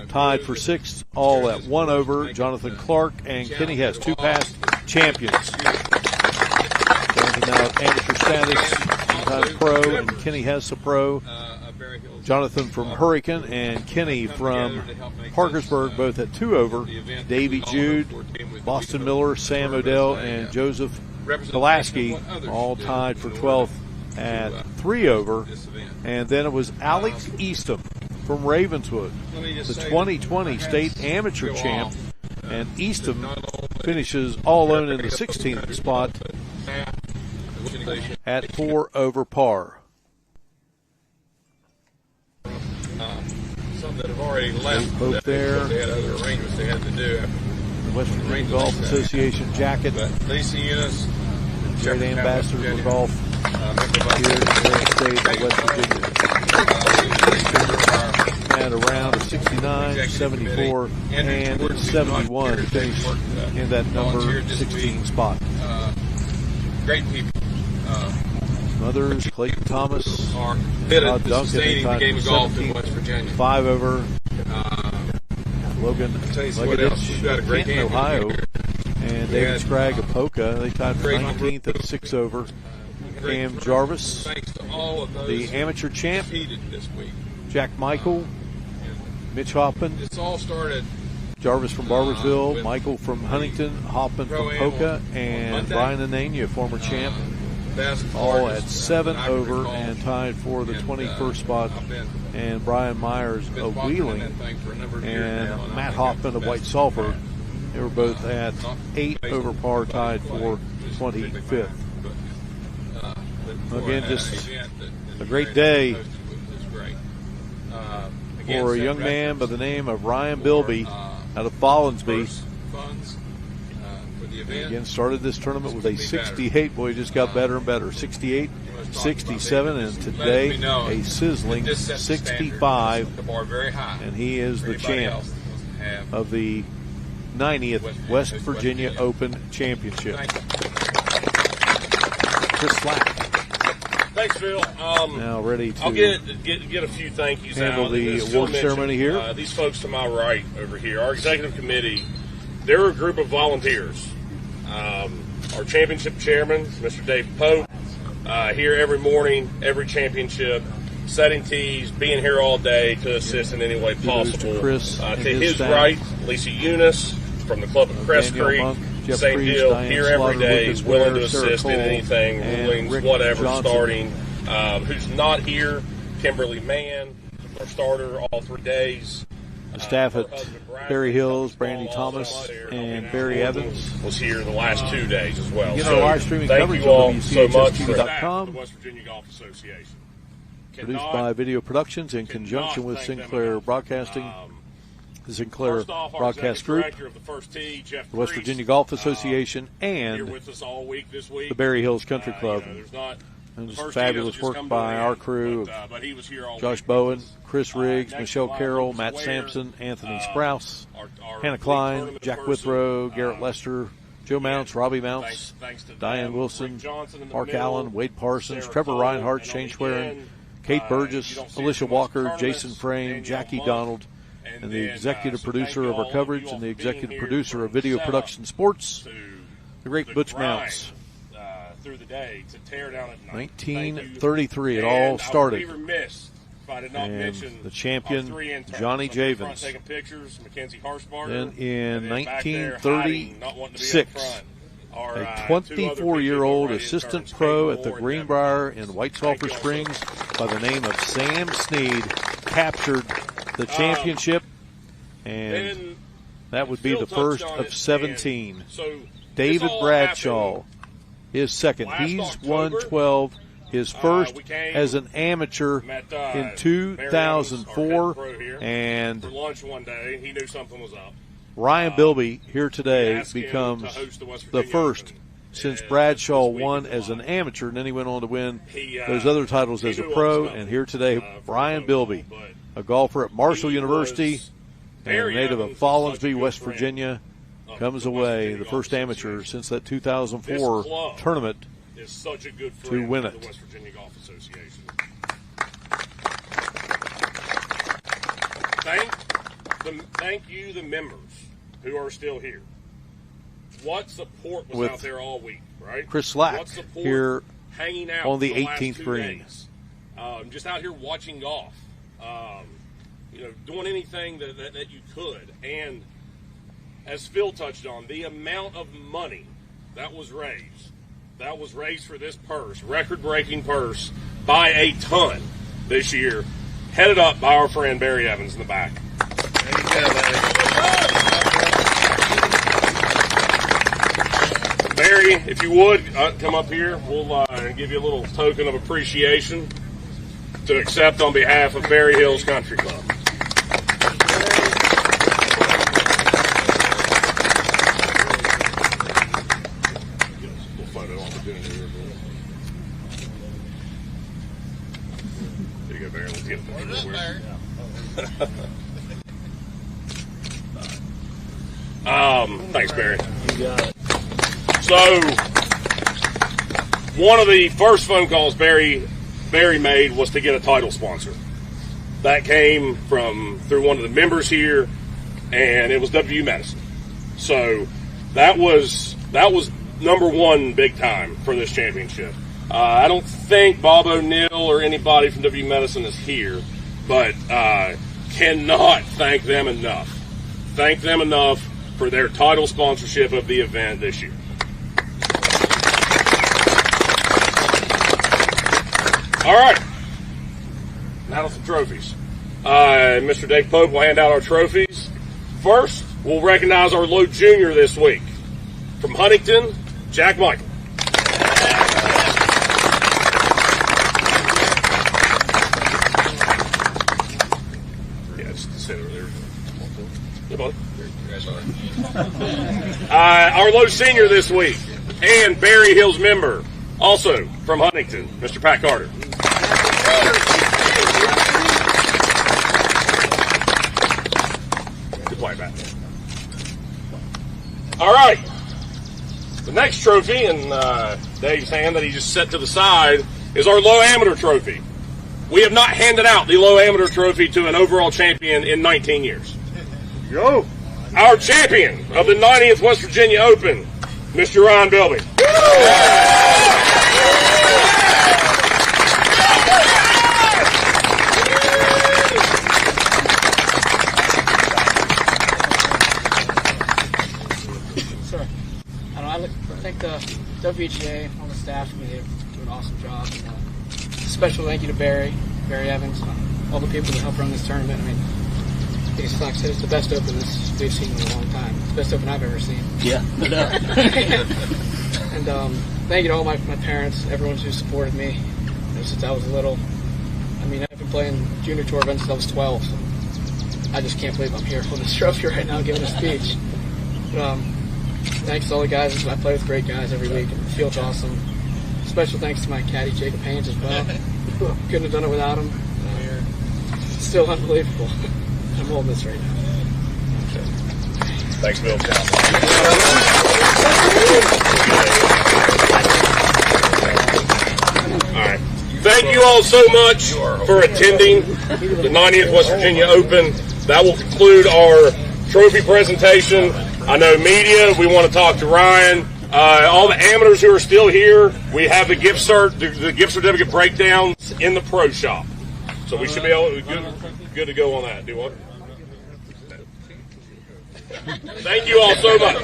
tied for sixth, all at 1 over. Jonathan Clark and Kenny has 2 past champions. Jonathan now at amateur status, sometimes pro, and Kenny has the pro. Jonathan from Hurricane and Kenny from Parkersburg, both at 2 over. Davey Jude, Boston Miller, Sam Odell, and Joseph Pulaski all tied for 12th at 3 over. And then it was Alex Eastham from Ravenswood, the 2020 state amateur champ. And Eastham finishes all alone in the 16th spot at 4 over par. Some that have already left. Both there. They had other arrangements they had to do. The West Virginia Golf Association jacket. Lisa Eunice, Great ambassador for golf here in the state of West Virginia. Had a round of 69, 74, and 71 finished in that number 16 spot. Great people. Others, Clayton Thomas, Are fitted Todd to Duncan, sustaining the game of golf in West Virginia. 5 over. Logan I'll tell you what else. We've got a Legadich, great Canton, game Ohio, and David had, Scragg of Polka. They tied for great 19th at 6 over. Cam Jarvis, Thanks to all of those the who amateur champ. competed this week. Jack Michael, Mitch Hoffman, It's all started Jarvis from Barbersville, Michael from Huntington, Hoffman from Polka, and Brian Anania, former champ, best. all at hardest, 7 I over recall. and tied for the And, 21st spot. I've been And Brian Myers been of walking in Wheeling that thing for a number of years now, and I Matt think Hoffman that's of the White best. Sulphur. They were both at Not 8 based over on par, anybody tied for just 25th. But Again, for just an event that a great is day hosted was great. For a young man by the name of Ryan Bilby out of Follinsby. Funds for the event. Again, started this tournament with a 68. Boy, he just got better and better. 68, 67, and today a sizzling This sets the standard. 65. The bar very high. And he is for the anybody champ else that wants to have. of the 90th West Virginia Open Championship. Thank you. Chris Slack Thanks, Phil. now ready to I'll get a few thank yous handle out. the As Phil award ceremony mentioned, here. These folks to my right over here, our executive committee, they're a group of volunteers. Our championship chairman, Mr. Dave Pope, here every morning, every championship, setting tees, being here all day to assist in any way Kudos to possible. Chris and To his his staff. right, Lisa Eunice from the club at Crest Daniel Creek. Monk, Jeff Same Priest, deal, Diane here every Slaughter, day, Lucas willing Ware, to Sarah assist in Cole, anything, and rulings, Rick whatever, Johnson. starting. Who's not here, Kimberly Mann, our starter all 3 days. The staff at Her husband, Bradley, Barry Hills, from Brandy Small Thomas, also there, and helping out. Barry Evans. Was here the last 2 days as well. You So know, live streaming thank coverage you all on so much for WCHS-TV.com. the West Virginia Golf Association. Produced Cannot- by Video Productions in conjunction with thank them Sinclair enough. Broadcasting, the Sinclair First off, our Broadcast executive Group, director of the First Tee, Jeff the West Priest, Virginia Golf Association, here and with us all week this week. the Berry Hills Country You Club. know, there's not And just First Tee fabulous doesn't just work come by to our win, crew but he was here all Josh week Bowen, with us. Chris Riggs, Next Michelle in line, Carroll, Lucas Matt Ware, Sampson, Anthony Sprouse, our Hannah league Klein, tournament Jack person, Withrow, Garrett Lester, Joe Mounts, Robbie Mounts, thanks to Diane them, Wilson, Rick Johnson in the Mark middle, Allen, Wade Parsons, Sarah Trevor Cole, Reinhardt, and Shane on the Schwerin, end, Kate you Burgess, don't see Alicia as much Walker, tournaments, Jason Frame, Danielle Jackie Monk, Donald, and the then, executive so thank producer you of our all coverage you and the all for being executive here producer from of Video setup Production Sports, to the great the Butch grind, Mounts. through the day to tear down at night. 1933, it all started. I would be remiss If I did not mention the champion, our 3 interns Johnny up in front Javins. taking pictures, Mackenzie Harshbarger. Then in and then back there hiding, not wanting to be up 1936, front, are, a 2 24-year-old other assistant interns, pro Kate at the Moore and Greenbrier Devin. in White Sulphur Springs by the name of Sam Sneed captured the championship, and Then that would be Phil the touched first on of it, 17. and so David this all Bradshaw happened is second. last He's October. won 12. His first we came, as an amateur met, in Barry Evans, our 2004, head pro here, and for lunch one day. He knew something was up. Ryan Bilby here today asked him becomes to host the West the Virginia first Open, since this Bradshaw week won in as an July. amateur, and then he went on to win He, those other titles he as a knew what pro. was coming, And here today, for Ryan the Bilby, but a golfer at Marshall he University was and Barry native Evans of was such a Follansbee, good West friend Virginia, of comes the West away Virginia the first Golf amateur Association. since that This 2004 club tournament. is such a good friend win of it. the West Virginia Golf Association. Thank you, the members who are still here. What support was With out there all week, right? Chris Slack What support here hanging out on the for last 18th 2 green. days. Just out here watching golf. Doing anything that you could. And as Phil touched on, the amount of money that was raised for this purse, record-breaking purse, by a ton this year, headed up by our friend Barry Evans in the back. Barry, if you would, come up here. We'll give you a little token of appreciation to accept on behalf of Berry Hills Country Club. Little photo opportunity here. There you go, Barry. Let's get it. Thanks, Barry. You got it. So, one of the first phone calls Barry made was to get a title sponsor. That came through one of the members here, and it was WU Medicine. So that was number one big time for this championship. I don't think Bob O'Neill or anybody from WU Medicine is here, but cannot thank them enough. Thank them enough for their title sponsorship of the event this year. All right. Now to some trophies. Mr. Dave Pope will hand out our trophies. First, we'll recognize our Low Junior this week. From Huntington, Jack Michael. Yeah, just sit over there. Hey, buddy. Our Low Senior this week, and Berry Hills member, also from Huntington, Mr. Pat Carter. Good play, Pat. All right. The next trophy in Dave's hand that he just set to the side is our Low Amateur Trophy. We have not handed out the Low Amateur Trophy to an overall champion in 19 years. Go. Our champion of the 90th West Virginia Open, Mr. Ryan Bilby. Sure. I think the WGA, all the staff, they do an awesome job. And, special thank you to Barry Evans, all the people that helped run this tournament. I mean, like I said, it's the best Open we've seen in a long time. It's the best Open I've ever seen. Yeah, no doubt. And thank you to all my parents, everyone who supported me since I was little. I mean, I've been playing junior tour events since I was 12. So I just can't believe I'm here holding this trophy right now, giving a speech. But thanks to all the guys. I play with great guys every week, and it feels awesome. Special thanks to my caddy, Jacob Haynes, as well. Couldn't have done it without him. It's still unbelievable. I'm holding this right now. Thanks, Bill. All right. Thank you all so much for attending the 90th West Virginia Open. That will conclude our trophy presentation. I know media, we want to talk to Ryan. All the amateurs who are still here, we have the gift certificate breakdowns in the pro shop. So So we should be able good to go on that. Do what? Thank you all so much.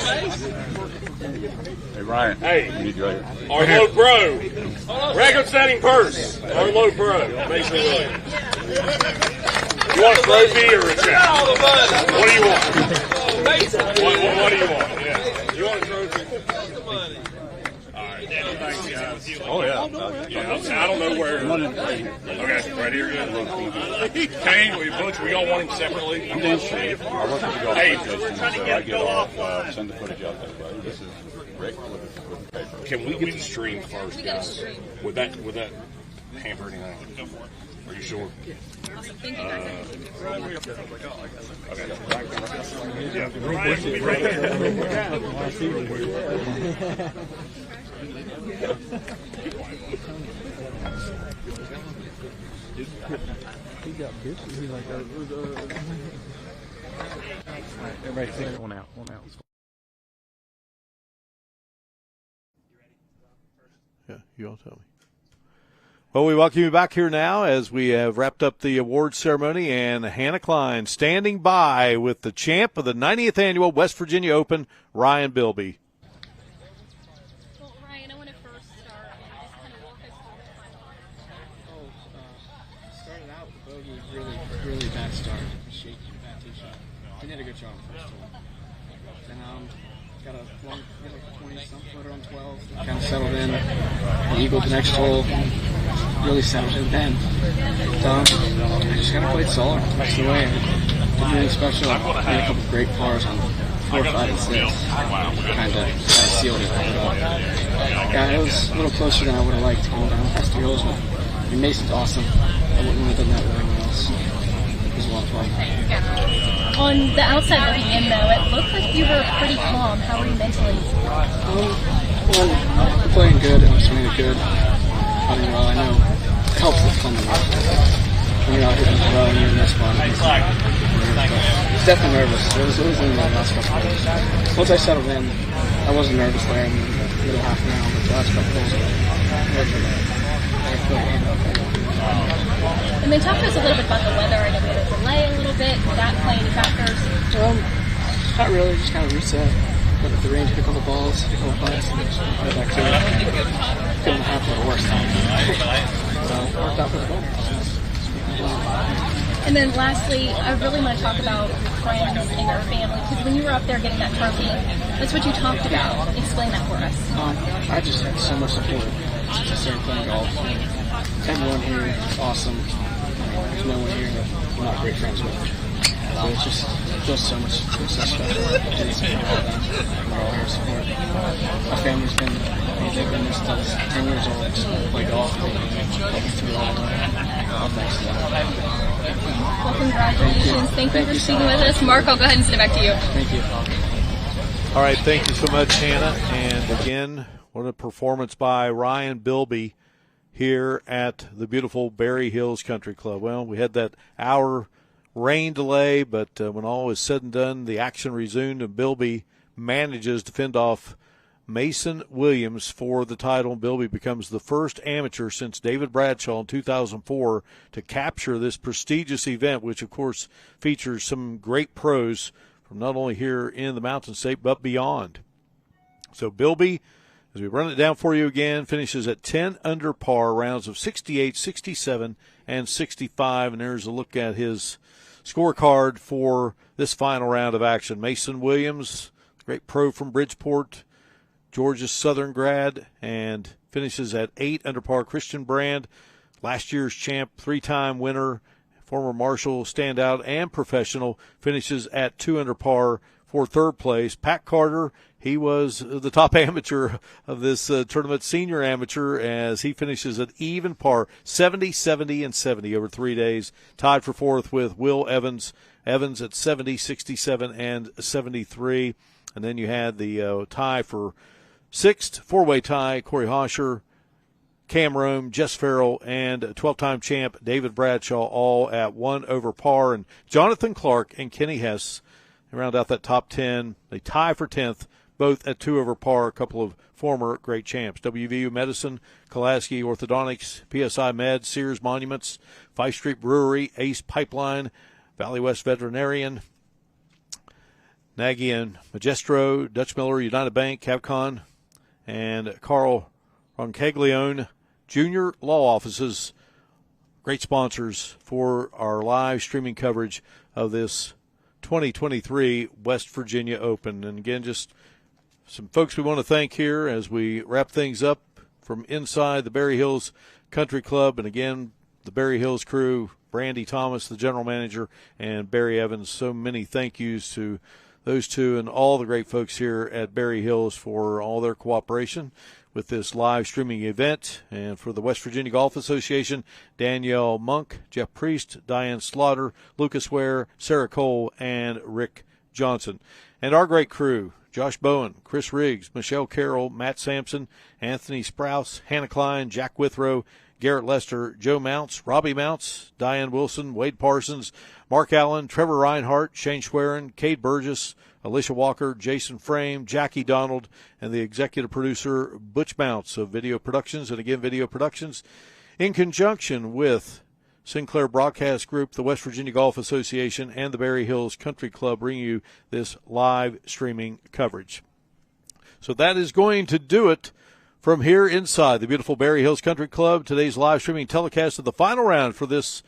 Hey, Ryan. Hey, we need you right here. our low pro, record-setting purse. Our low pro, Mason Williams. You want a trophy or a check? What do you want? What do you want? Yeah. You want a trophy? All right. Thanks, guys. Oh, yeah. I don't know where. Okay, right here. Kane, we all want him separately. I'm Dan Shreve. I work with the golf Hey. association, so I get off, send the footage out there. But this is Rick with the paper. Can we get the stream first, guys? Would that hamper anything? Are you sure? Thank you. Everybody take one out. Yeah, you all tell me. Well, we welcome you back here now as we have wrapped up the award ceremony, and Hannah Klein standing by with the champ of the 90th Annual West Virginia Open, Ryan Bilby. Well, Ryan, I want to first start and just kind of walk us through the final. Started out with the bogey, really bad start. Shaky, bad tee shot. We did a good job first hole. Then got a long, like a 20-something footer on 12. Kind of settled in. We eagled the next hole. Really settled in then. I just kind of played solid the rest of the way. Didn't anything special. Made a couple of great pars on 4, 5, and 6. Kind of sealed it. Yeah, it was a little closer than I would have liked to go down the past 3 holes. But Mason's awesome. I wouldn't want to have done that with anyone else. It was a lot of fun. On the outside looking in, though, it looked like you were pretty calm. How were you mentally? Well, we're playing good. I'm just really good. Putting well, I know it helps with coming up. When you're not hitting well and you're in this spot, it's definitely nervous. It was in the last couple of holes. Once I settled in, I wasn't nervous there in the middle half an hour, but the last couple of holes, And then talk to us a little bit about the weather. I know we had a delay a little bit. Did that play any factors? Not really, just kind of reset. Went at the range, hit a couple balls, hit a couple putts, and just went back to it. Couldn't have for a worse time. So, worked out for the ball. And then lastly, I really want to talk about your friends and your family, because when you were up there getting that trophy, that's what you talked about. Explain that for us. I just had so much support since I started playing golf. Everyone here is awesome. There's no one here that I'm not great friends with. So it just feels so much so special. Getting support all that. We're all here to support. My family's been this since I was 10 years old. I just play golf and help me through all the way. All thanks to them. Well, congratulations. Thank you for speaking with us. Mark, I'll go ahead and send it back to you. Thank you. All right, thank you so much, Hannah. And again, what a performance by Ryan Bilby here at the beautiful Berry Hills Country Club. Well, we had that hour rain delay, but when all is said and done, the action resumed, and Bilby manages to fend off Mason Williams for the title. Bilby becomes the first amateur since David Bradshaw in 2004 to capture this prestigious event, which, of course, features some great pros from not only here in the Mountain State but beyond. So Bilby, as we run it down for you again, finishes at 10 under par, rounds of 68, 67, and 65. And there's a look at his scorecard for this final round of action. Mason Williams, great pro from Bridgeport, Georgia Southern grad, and finishes at 8 under par. Christian Brand, last year's champ, 3-time winner, former Marshall standout and professional, finishes at 2 under par for third place. Pat Carter, he was the top amateur of this tournament, senior amateur, as he finishes at even par, 70, 70, and 70 over 3 days. Tied for fourth with Will Evans. Evans at 70, 67, and 73. And then you had the tie for sixth, four-way tie, Corey Hosher, Cam Rome, Jess Farrell, and 12-time champ David Bradshaw, all at 1 over par. And Jonathan Clark and Kenny Hess round out that top 10. They tie for 10th, both at 2 over par, a couple of former great champs. WVU Medicine, Kolaski Orthodontics, PSI Med, Sears Monuments, Fife Street Brewery, Ace Pipeline, Valley West Veterinarian, Nagy and Magistro, Dutch Miller, United Bank, Cavcon, and Carl Roncaglione Jr. Law Offices, great sponsors for our live streaming coverage of this 2023 West Virginia Open. And again, just some folks we want to thank here as we wrap things up from inside the Berry Hills Country Club. And again, the Berry Hills crew, Brandy Thomas, the general manager, and Barry Evans. So many thank yous to those two and all the great folks here at Berry Hills for all their cooperation with this live streaming event. And for the West Virginia Golf Association, Danielle Monk, Jeff Priest, Diane Slaughter, Lucas Ware, Sarah Cole, and Rick Johnson. And our great crew, Josh Bowen, Chris Riggs, Michelle Carroll, Matt Sampson, Anthony Sprouse, Hannah Klein, Jack Withrow, Garrett Lester, Joe Mounts, Robbie Mounts, Diane Wilson, Wade Parsons, Mark Allen, Trevor Reinhart, Shane Schwerin, Cade Burgess, Alicia Walker, Jason Frame, Jackie Donald, and the executive producer, Butch Mounts of Video Productions. And again, Video Productions, in conjunction with Sinclair Broadcast Group, the West Virginia Golf Association, and the Berry Hills Country Club, bring you this live streaming coverage. So that is going to do it from here inside the beautiful Berry Hills Country Club. Today's live streaming telecast of the final round for this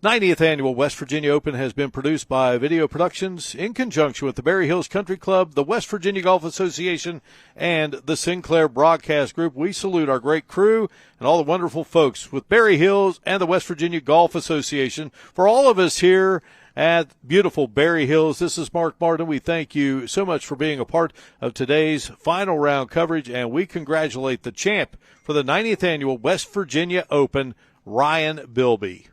90th Annual West Virginia Open has been produced by Video Productions in conjunction with the Berry Hills Country Club, the West Virginia Golf Association, and the Sinclair Broadcast Group. We salute our great crew and all the wonderful folks with Berry Hills and the West Virginia Golf Association. For all of us here at beautiful Berry Hills, this is Mark Martin. We thank you so much for being a part of today's final round coverage, and we congratulate the champ for the 90th Annual West Virginia Open, Ryan Bilby.